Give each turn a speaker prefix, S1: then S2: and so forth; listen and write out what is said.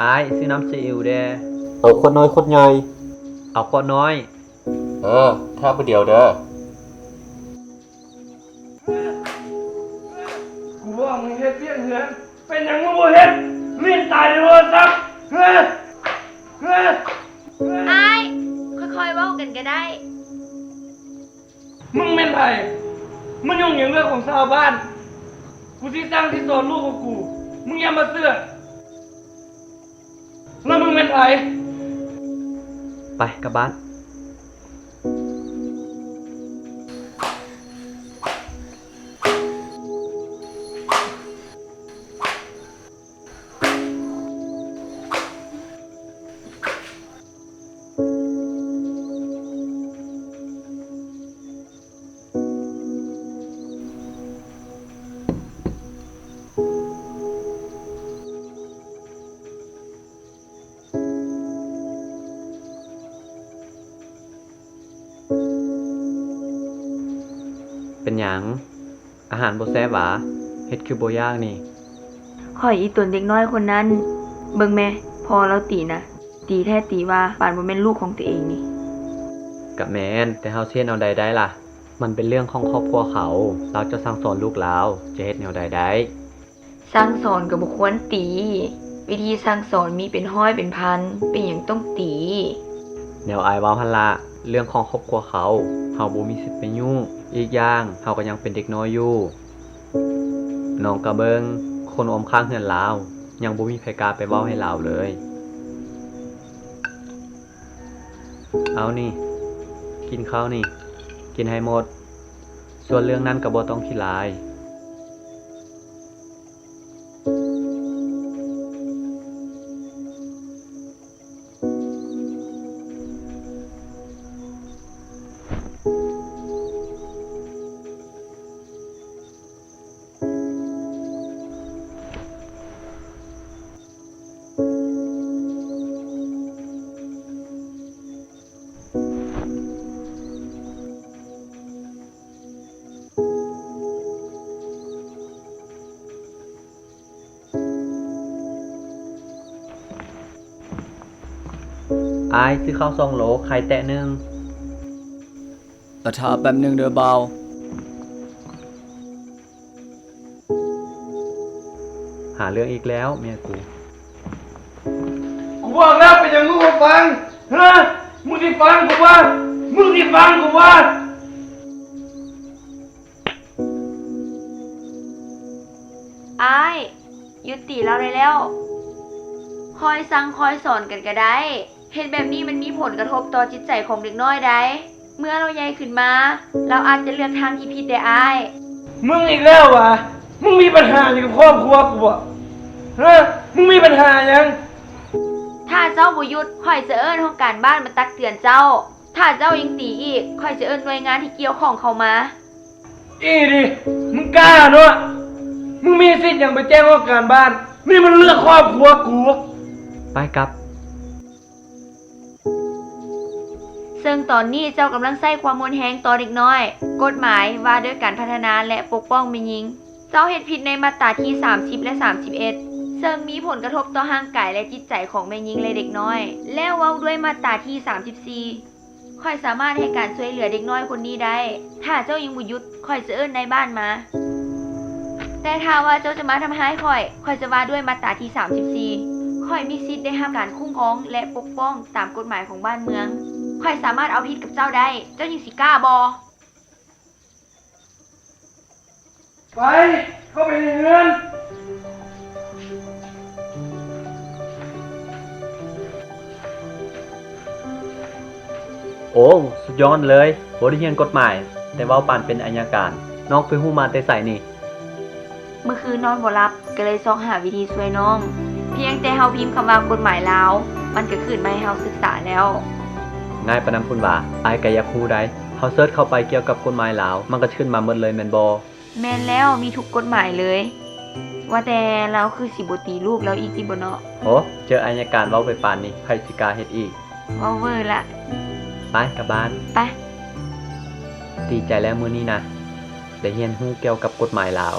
S1: อ้ายซื้อน้ำซีอิ๊วแด่
S2: เอาคนน้อยคนใหญ่
S1: เอาขวดน้อย
S2: ถ้าผู้เดียวเด้อ
S3: กูว่ามึงเฮ็ดเพี้ยนเหือนเป็นหยังมึงบ่เฮ็ดเลียนตายในโทรศัพท์
S4: ไอ้ค่อยๆเว้ากันก็ได้
S3: มึงเป็นไผมึงยุ่งอย่างเรื่องของชาวบ้านกูที่ตั้งที่สอนลูกของกูมึงอย่ามาเสือกแล้วมึงเป็นไผ
S1: ไปกลับบ้านเป็นหยังอาหารบ่แซ่บหวาเฮ็ดคือบ่ยากนี่
S4: ข่อยอีตนเด็กน้อยคนนั้นเบิ่งแม่พอเราตีนะตีแท้ตีว่าปานบ่แม่นลูกของตัวเองนี่
S1: กะแม่นแต่เฮาเฮ็ดแนวใดได้ล่ะมันเป็นเรื่องของครอบครัวเขาเราจะสั่งสอนลูกเราจะเฮ็ดแนวใดได้
S4: สั่งสอนก็บ่ควรตีวิธีสั่งสอนมีเป็นร้อยเป็นพันเป็นหยังต้องตี
S1: แนวอายเว้าหั่นล่ะเรื่องของครอบครัวเขาเฮาบ่มีสิทธิ์ไปยุ่งอีกอย่างเฮาก็ยังเป็นเด็กน้อยอยู่น้องกะเบิงคนออมข้างเฮือนลาวยังบ่มีไผกล้าไปเว้าให้ลาวเลยเอานี่กินข้าวนี่กินให้หมดส่วนเรื่องนั้นก็บ่ต้องคิดหลายอายซื้อข้าว2 โลไข่แตะนึง
S5: ถ้าแป๊บนึงเด้อเบา
S1: หาเรื่องอีกแล้วเมียกู
S3: บอกแล้วเป็นหยังมึงบ่ฟังมึงสิฟังกูว่า
S4: อ้ายยุติเราได้แล้วคอยสั่งคอยสอนกันก็ได้เห็นแบบนี้มันมีผลกระทบต่อจิตใจของเด็กน้อยได้เมื่อเราใหญ่ขึ้นมาเราอาจจะเลือกทางที่ผิดได้อ้าย
S3: มึงอีกแล้ววะมึงมีปัญหาอยู่กับครอบครัวกูบ่มึงมีปัญหาหยัง
S4: ถ้าเจ้าบ่หยุดข่อยจะเอิ้นห้องการบ้านมาตักเตือนเจ้าถ้าเจ้ายังตีอีกข่อยจะเอิ้นหน่วยงานที่เกี่ยวข้องเข้ามา
S3: ดิมึงกล้าเนาะมึงมีสิทธิ์อย่างไปแจ้งว่าการบ้านนี่มันเรื่องครอบครัวกู
S1: ไปกลับ
S4: ซึ่งตอนนี้เจ้ากำลังใช้ความรุนแรงต่อเด็กน้อยกฎหมายว่าด้วยการพัฒนาและปกป้องแม่หญิงเจ้าเฮ็ดผิดในมาตราที่30และ31ซึ่งมีผลกระทบต่อร่างกายและจิตใจของแม่หญิงและเด็กน้อยแล้วเว้าด้วยมาตราที่34ค่อยสามารถให้การช่วยเหลือเด็กน้อยคนนี้ได้ถ้าเจ้ายังบ่หยุดค่อยจะเอิ้นในบ้านมาแต่ถ้าว่าเจ้าจะมาทำร้ายค่อยจะว่าด้วยมาตราที่34ค่อยมีสิทธิ์ได้รับการคุ้มครองและปกป้องตามกฎหมายของบ้านเมืองค่อยสามารถเอาผิดกับเจ้าได้เจ้ายังสิกล้าบ่
S3: ไปเข้าไปในเรือน
S1: โอ้สุดยอดเลยบ่ได้เรียนกฎหมายแต่เว้าปานเป็นอัยการน้องไปฮู้มาแต่ไสนี่
S4: เมื่อคืนนอนบ่หลับก็เลยซอกหาวิธีช่วยน้องเพียงแต่เฮาพิมพ์คำว่ากฎหมายลาวมันก็ขึ้นมาให้เฮาศึกษาแล้ว
S1: ง่ายปานนั้นพุ่นว่าอายก็อยากฮู้ได้เฮาเสิร์ชเข้าไปเกี่ยวกับกฎหมายลาวมันก็ขึ้นมาหมดเลยแม่นบ่
S4: แม่นแล้วมีทุกกฎหมายเลยว่าแต่เราคือสิบ่ตีลูกเราอีกติบ่เนาะ
S1: โอ้เจออัยการเว้าไปปานนี้ไผสิกล้าเฮ็ดอีก
S4: เว้าเว้อละ
S1: ไปกลับบ้าน
S4: ไป
S1: ดีใจแล้วมื้อนี้นะได้เรียนรู้เกี่ยวกับกฎหมายลาว